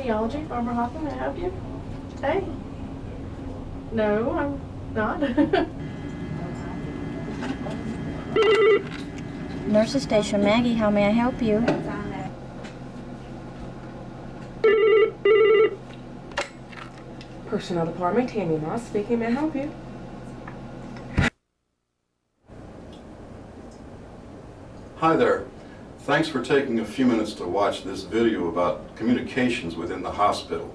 Radiology, Barbara Hoffman, may I help you? Hey. No, I'm not. Nurses Station, Maggie, how may I help you? Personnel Department, Tammy Moss speaking. May I help you? Hi there. Thanks for taking a few minutes to watch this video about communications within the hospital.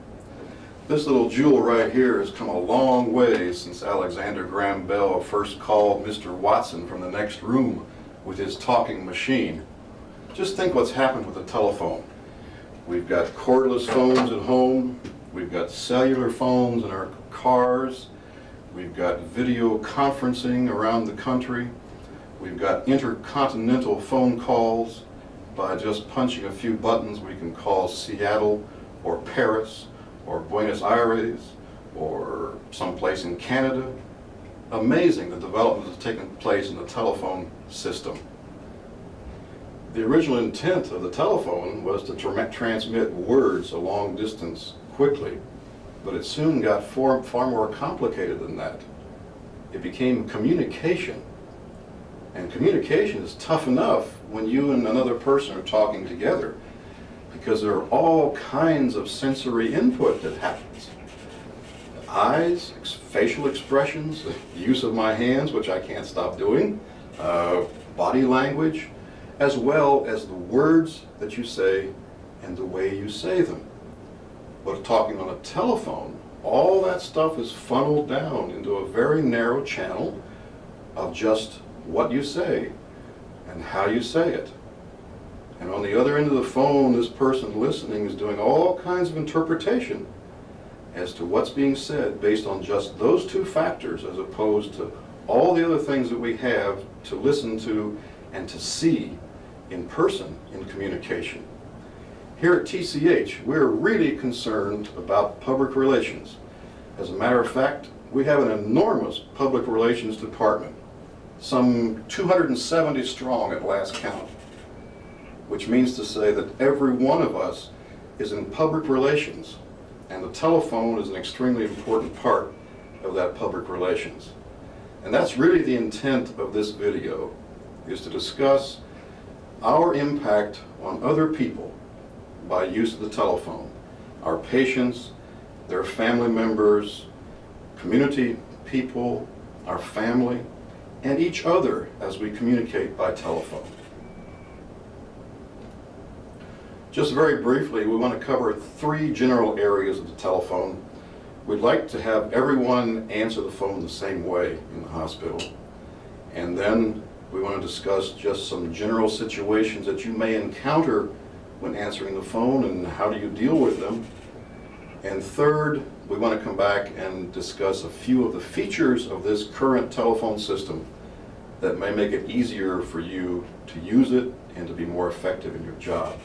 This little jewel right here has come a long way since Alexander Graham Bell first called Mr. Watson from the next room with his talking machine. Just think what's happened with the telephone. We've got cordless phones at home, we've got cellular phones in our cars, we've got video conferencing around the country, we've got intercontinental phone calls. By just punching a few buttons, we can call Seattle or Paris or Buenos Aires or someplace in Canada. Amazing the development that's taken place in the telephone system. The original intent of the telephone was to transmit words a long distance quickly, but it soon got far more complicated than that. It became communication. And communication is tough enough when you and another person are talking together, because there are all kinds of sensory input that happens. Eyes, facial expressions, the use of my hands, which I can't stop doing, body language, as well as the words that you say and the way you say them. But talking on a telephone, all that stuff is funneled down into a very narrow channel of just what you say and how you say it. And on the other end of the phone, this person listening is doing all kinds of interpretation as to what's being said based on just those two factors, as opposed to all the other things that we have to listen to and to see in person in communication. Here at TCH, we're really concerned about public relations. As a matter of fact, we have an enormous public relations department, some 270 strong at last count, which means to say that every one of us is in public relations, and the telephone is an extremely important part of that public relations. And that's really the intent of this video, is to discuss our impact on other people by use of the telephone, our patients, their family members, community people, our family, and each other as we communicate by telephone. Just very briefly, we want to cover three general areas of the telephone. We'd like to have everyone answer the phone the same way in the hospital. And then we want to discuss just some general situations that you may encounter when answering the phone and how do you deal with them. And third, we want to come back and discuss a few of the features of this current telephone system that may make it easier for you to use it and to be more effective in your job.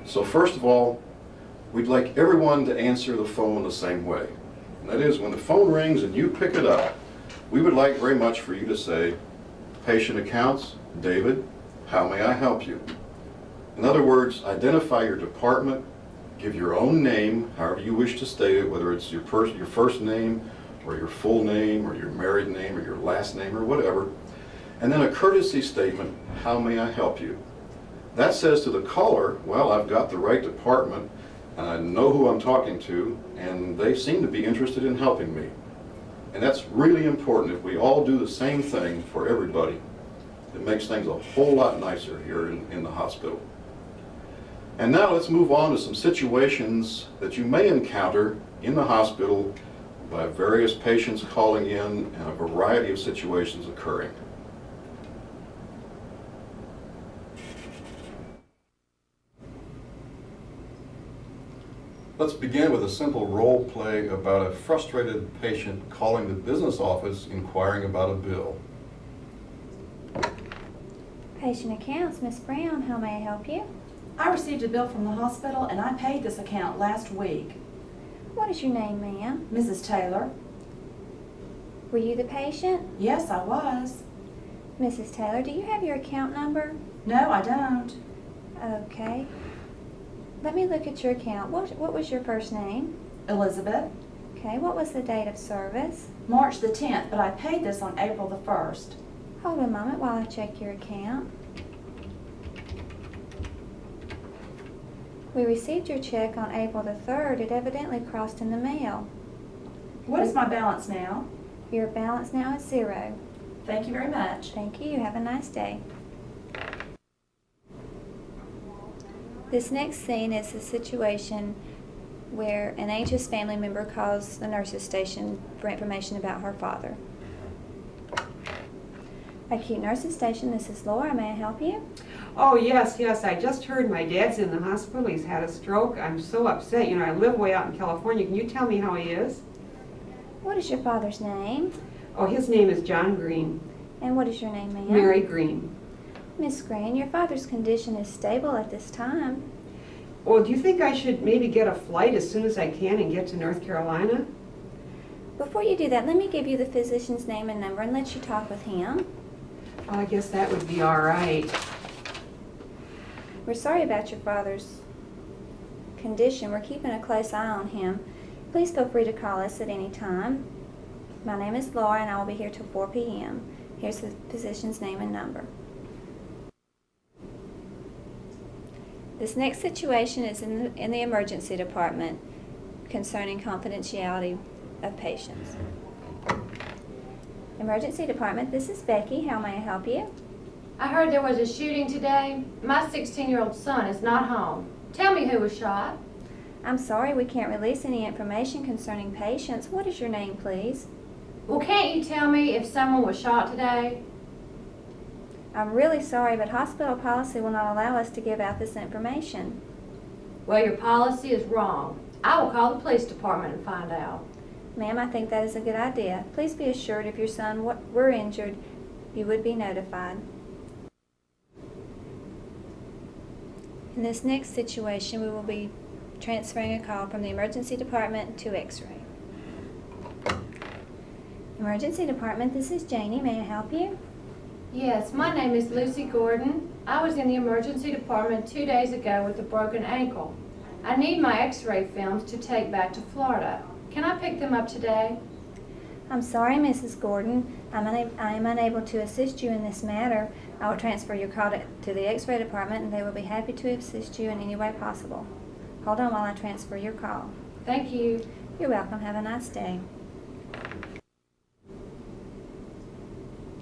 So first of all, we'd like everyone to answer the phone the same way. And that is, when the phone rings and you pick it up, we would like very much for you to say, "Patient accounts, David, how may I help you?" In other words, identify your department, give your own name, however you wish to state it, whether it's your first name or your full name or your married name or your last name or whatever, and then a courtesy statement, "How may I help you?" That says to the caller, well, I've got the right department, and I know who I'm talking to, and they seem to be interested in helping me. And that's really important. If we all do the same thing for everybody, it makes things a whole lot nicer here in the hospital. And now let's move on to some situations that you may encounter in the hospital by various patients calling in and a variety of situations occurring. Let's begin with a simple role play about a frustrated patient calling the business office inquiring about a bill. Patient accounts, Miss Brown, how may I help you? I received a bill from the hospital and I paid this account last week. What is your name, ma'am? Mrs. Taylor? Were you the patient? Yes, I was. Mrs. Taylor, do you have your account number? No, I don't. Okay. Let me look at your account. What was your first name? Elizabeth, Okay, what was the date of service? March the 10th, but I paid this on April the 1st. Hold a moment while I check your account. We received your check on April the 3rd. It evidently crossed in the mail. What is my balance now? Your balance now is 0. Thank you very much. Thank you. Have a nice day. This next scene is a situation where an anxious family member calls the nurse's station for information about her father. Acute Nursing Station, this is Laura. May I help you? Oh, yes. I just heard my dad's in the hospital. He's had a stroke. I'm so upset. You know, I live way out in California. Can you tell me how he is? What is your father's name? Oh, his name is John Green. And what is your name, ma'am? Mary Green. Miss Green, your father's condition is stable at this time. Well, do you think I should maybe get a flight as soon as I can and get to North Carolina? Before you do that, let me give you the physician's name and number and let you talk with him. Oh, I guess that would be all right. We're sorry about your father's condition. We're keeping a close eye on him. Please feel free to call us at any time. My name is Laura and I will be here till 4 p.m. Here's the physician's name and number. This next situation is in the emergency department concerning confidentiality of patients. Emergency department, this is Becky. How may I help you? I heard there was a shooting today. My 16-year-old son is not home. Tell me who was shot. I'm sorry, we can't release any information concerning patients. What is your name, please? Well, can't you tell me if someone was shot today? I'm really sorry, but hospital policy will not allow us to give out this information. Well, your policy is wrong. I will call the police department and find out. Ma'am, I think that is a good idea. Please be assured if your son were injured, you would be notified. In this next situation, we will be transferring a call from the emergency department to X-ray. Emergency department, this is Janie. May I help you? Yes, my name is Lucy Gordon. I was in the emergency department 2 days ago with a broken ankle. I need my X-ray films to take back to Florida. Can I pick them up today? I'm sorry, Mrs. Gordon. I am unable to assist you in this matter. I will transfer your call to the X-ray department and they will be happy to assist you in any way possible. Hold on while I transfer your call. Thank you. You're welcome. Have a nice day.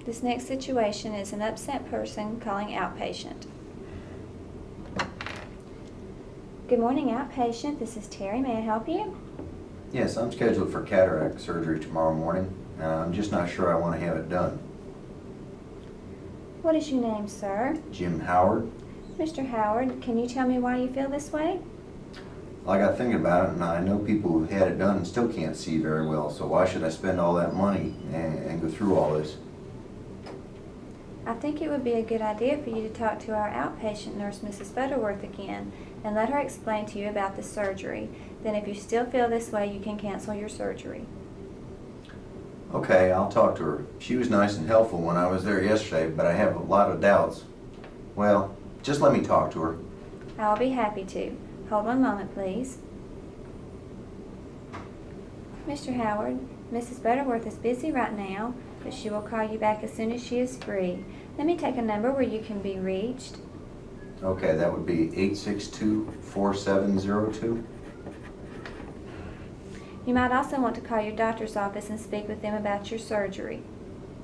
This next situation is an upset person calling outpatient. Good morning, outpatient. This is Terry. May I help you? Yes, I'm scheduled for cataract surgery tomorrow morning. I'm just not sure I want to have it done. What is your name, sir? Jim Howard. Mr. Howard, can you tell me why you feel this way? Well, I got thinking about it, and I know people who've had it done and still can't see very well, so why should I spend all that money and go through all this? I think it would be a good idea for you to talk to our outpatient nurse, Mrs. Butterworth, again, and let her explain to you about the surgery. Then if you still feel this way, you can cancel your surgery. Okay, I'll talk to her. She was nice and helpful when I was there yesterday, but I have a lot of doubts. Well, just let me talk to her. I'll be happy to. Hold one moment, please. Mr. Howard, Mrs. Butterworth is busy right now, but she will call you back as soon as she is free. Let me take a number where you can be reached. Okay, that would be 862-4702. You might also want to call your doctor's office and speak with them about your surgery.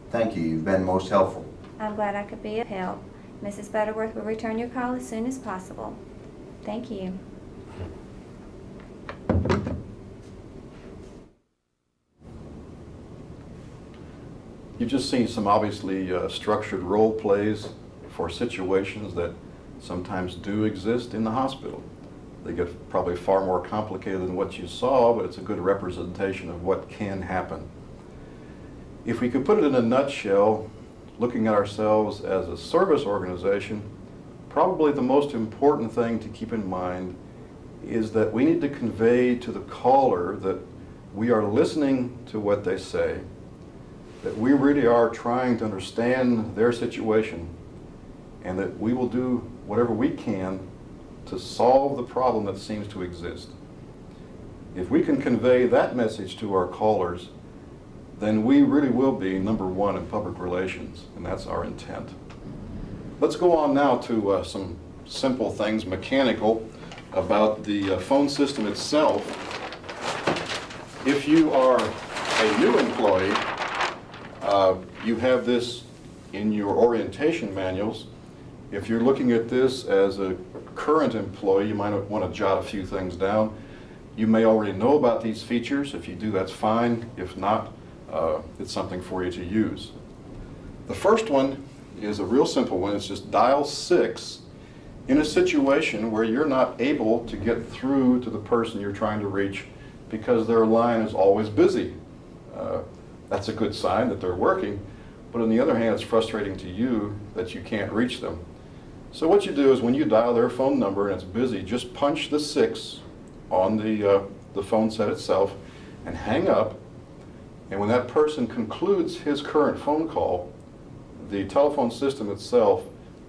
Thank you, you've been most helpful. I'm glad I could be of help. Mrs. Butterworth will return your call as soon as possible. Thank you. You've just seen some obviously structured role plays for situations that sometimes do exist in the hospital. They get probably far more complicated than what you saw, but it's a good representation of what can happen. If we could put it in a nutshell, looking at ourselves as a service organization, probably the most important thing to keep in mind is that we need to convey to the caller that we are listening to what they say, that we really are trying to understand their situation, and that we will do whatever we can to solve the problem that seems to exist. If we can convey that message to our callers, then we really will be number one in public relations, and that's our intent. Let's go on now to some simple things, mechanical, about the phone system itself. If you are a new employee, you have this in your orientation manuals. If you're looking at this as a current employee, you might want to jot a few things down. You may already know about these features. If you do, that's fine. If not, it's something for you to use. The first one is a real simple one. It's just dial 6 in a situation where you're not able to get through to the person you're trying to reach because their line is always busy. That's a good sign that they're working, but on the other hand, it's frustrating to you that you can't reach them. So what you do is when you dial their phone number and it's busy, just punch the 6 on the phone set itself and hang up, and when that person concludes his current phone call, the telephone system itself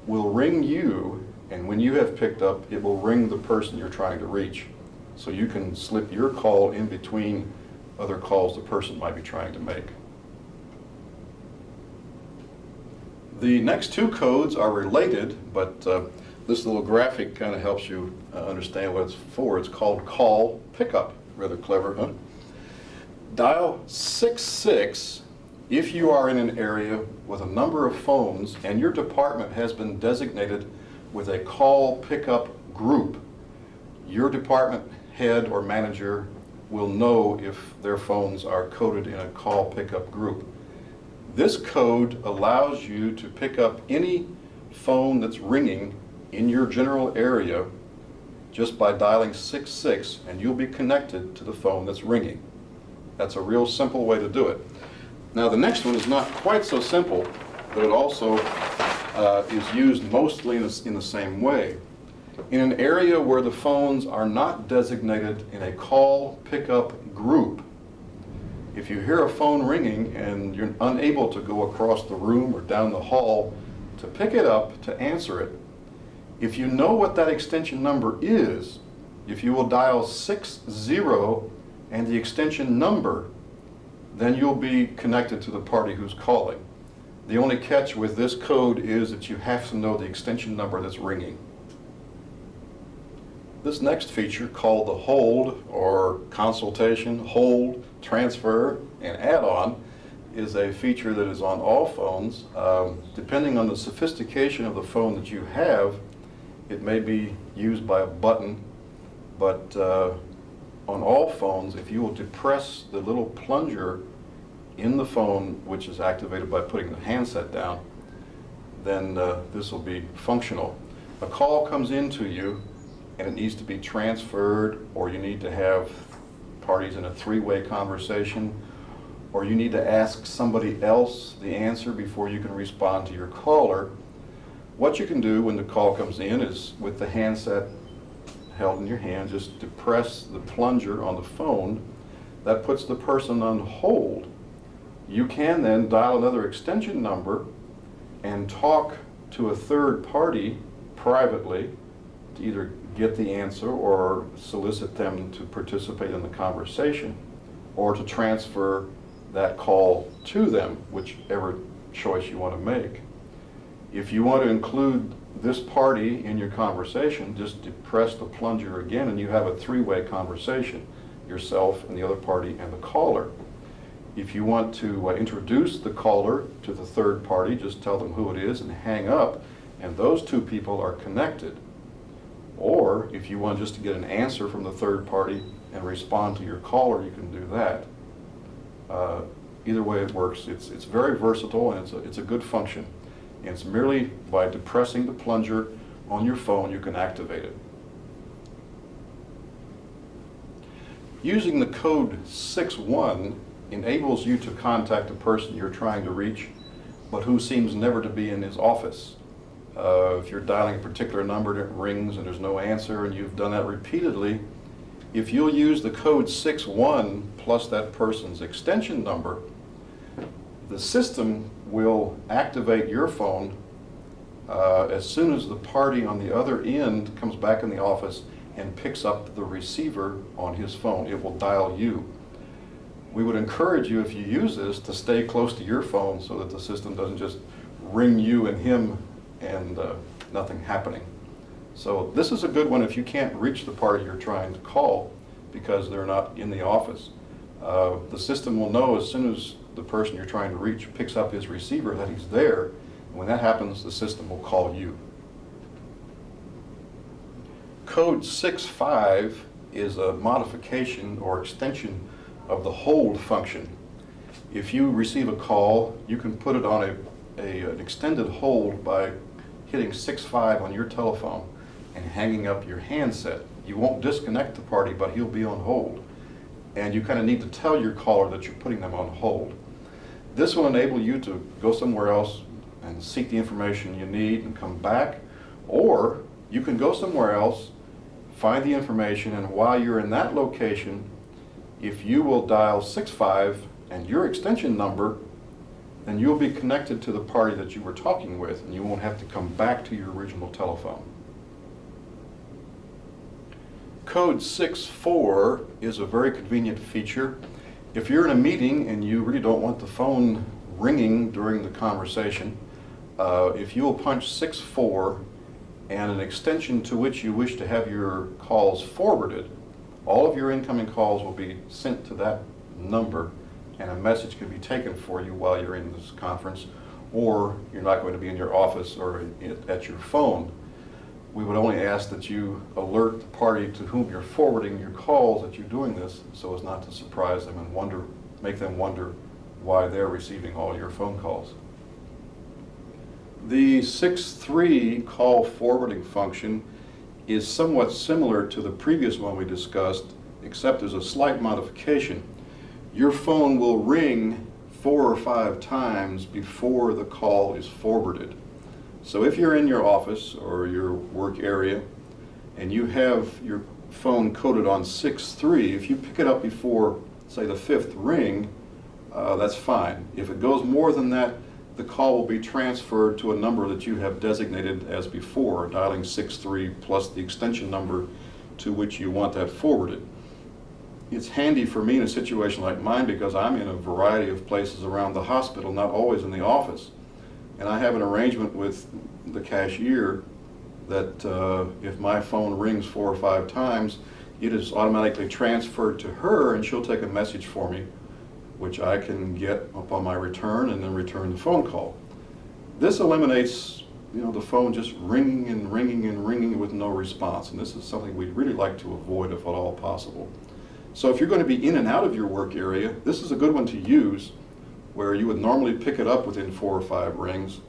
will ring you, and when you have picked up, it will ring the person you're trying to reach. So you can slip your call in between other calls the person might be trying to make. The next two codes are related, but this little graphic kind of helps you understand what it's for. It's called call pickup. Rather clever, huh? Dial 66 if you are in an area with a number of phones and your department has been designated with a call pickup group. Your department head or manager will know if their phones are coded in a call pickup group. This code allows you to pick up any phone that's ringing in your general area just by dialing 66, and you'll be connected to the phone that's ringing. That's a real simple way to do it. Now the next one is not quite so simple, but it also is used mostly in the same way. In an area where the phones are not designated in a call pickup group, if you hear a phone ringing and you're unable to go across the room or down the hall to pick it up to answer it, if you know what that extension number is, if you will dial 60 and the extension number, then you'll be connected to the party who's calling. The only catch with this code is that you have to know the extension number that's ringing. This next feature, called the hold or consultation, hold, transfer, and add-on, is a feature that is on all phones. Depending on the sophistication of the phone that you have, it may be used by a button, but on all phones, if you will depress the little plunger in the phone, which is activated by putting the handset down, then this will be functional. A call comes into you and it needs to be transferred, or you need to have parties in a three-way conversation, or you need to ask somebody else the answer before you can respond to your caller. What you can do when the call comes in is, with the handset held in your hand, just depress the plunger on the phone. That puts the person on hold. You can then dial another extension number and talk to a third party privately to either get the answer or solicit them to participate in the conversation, or to transfer that call to them, whichever choice you want to make. If you want to include this party in your conversation, just depress the plunger again and you have a three-way conversation, yourself and the other party and the caller. If you want to introduce the caller to the third party, just tell them who it is and hang up, and those two people are connected. Or if you want just to get an answer from the third party and respond to your caller, you can do that. Either way it works. It's very versatile, and it's a good function. And it's merely by depressing the plunger on your phone you can activate it. Using the code 61 enables you to contact a person you're trying to reach, but who seems never to be in his office. If you're dialing a particular number and it rings and there's no answer, and you've done that repeatedly, if you'll use the code 61 plus that person's extension number, the system will activate your phone As soon as the party on the other end comes back in the office and picks up the receiver on his phone, it will dial you. We would encourage you, if you use this, to stay close to your phone so that the system doesn't just ring you and him and nothing happening. So this is a good one if you can't reach the party you're trying to call because they're not in the office. The system will know as soon as the person you're trying to reach picks up his receiver that he's there. And when that happens, the system will call you. Code 6.5 is a modification or extension of the hold function. If you receive a call, you can put it on an extended hold by hitting 6.5 on your telephone and hanging up your handset. You won't disconnect the party, but he'll be on hold. And you kind of need to tell your caller that you're putting them on hold. This will enable you to go somewhere else and seek the information you need and come back, or you can go somewhere else, find the information, and while you're in that location, if you will dial 6.5 and your extension number, then you'll be connected to the party that you were talking with, and you won't have to come back to your original telephone. Code 6.4 is a very convenient feature. If you're in a meeting and you really don't want the phone ringing during the conversation, if you will punch 6.4 and an extension to which you wish to have your calls forwarded, all of your incoming calls will be sent to that number, and a message can be taken for you while you're in this conference, or you're not going to be in your office or at your phone. We would only ask that you alert the party to whom you're forwarding your calls that you're doing this, so as not to surprise them and make them wonder why they're receiving all your phone calls. The 6.3 call forwarding function is somewhat similar to the previous one we discussed, except there's a slight modification. Your phone will ring 4 or 5 times before the call is forwarded. So if you're in your office or your work area and you have your phone coded on 6.3, if you pick it up before, say, the 5th ring, that's fine. If it goes more than that, the call will be transferred to a number that you have designated as before, dialing 6.3 plus the extension number to which you want that forwarded. It's handy for me in a situation like mine because I'm in a variety of places around the hospital, not always in the office. And I have an arrangement with the cashier that if my phone rings 4 or 5 times, it is automatically transferred to her and she'll take a message for me, which I can get upon my return and then return the phone call. This eliminates, the phone just ringing and ringing and ringing with no response, and this is something we'd really like to avoid if at all possible. So if you're going to be in and out of your work area, this is a good one to use, where you would normally pick it up within 4 or 5 rings,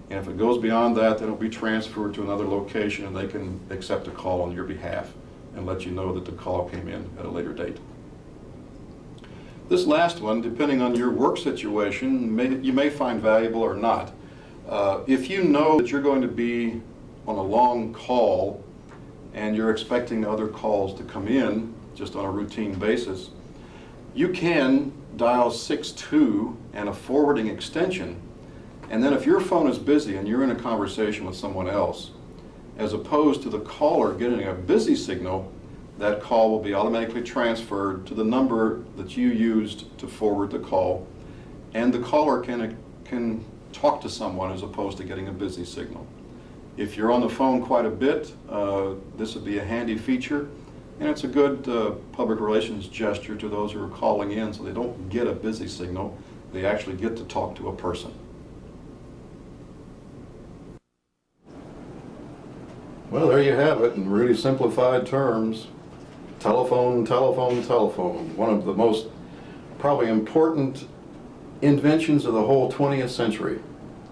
and if it goes beyond that, then it'll be transferred to another location and they can accept a call on your behalf and let you know that the call came in at a later date. This last one, depending on your work situation, you may find valuable or not. If you know that you're going to be on a long call and you're expecting other calls to come in just on a routine basis, you can dial 6.2 and a forwarding extension, and then if your phone is busy and you're in a conversation with someone else, as opposed to the caller getting a busy signal, that call will be automatically transferred to the number that you used to forward the call, and the caller can talk to someone as opposed to getting a busy signal. If you're on the phone quite a bit, this would be a handy feature, and it's a good public relations gesture to those who are calling in so they don't get a busy signal, they actually get to talk to a person. Well, there you have it in really simplified terms. Telephone, telephone, telephone. One of the most probably important inventions of the whole 20th century.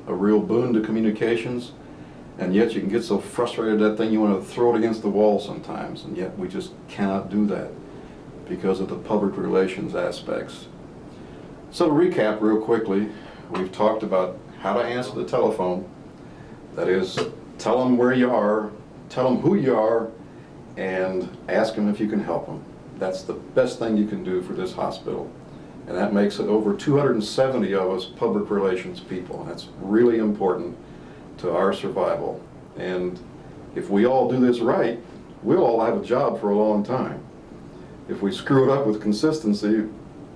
A real boon to communications, and yet you can get so frustrated at that thing you want to throw it against the wall sometimes, and yet we just cannot do that because of the public relations aspects. So to recap real quickly, we've talked about how to answer the telephone. That is, tell them where you are, tell them who you are, and ask them if you can help them. That's the best thing you can do for this hospital. And that makes it over 270 of us public relations people. And that's really important to our survival. And if we all do this right, we'll all have a job for a long time. If we screw it up with consistency,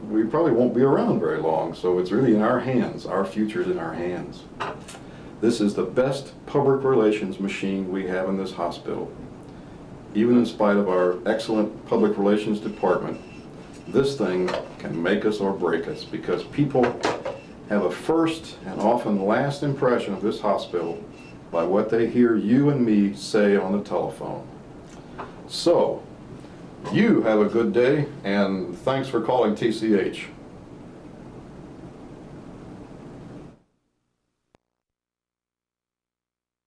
we probably won't be around very long. So it's really in our hands. Our future's in our hands. This is the best public relations machine we have in this hospital. Even in spite of our excellent public relations department, this thing can make us or break us, because people have a first and often last impression of this hospital by what they hear you and me say on the telephone. So, you have a good day, and thanks for calling TCH.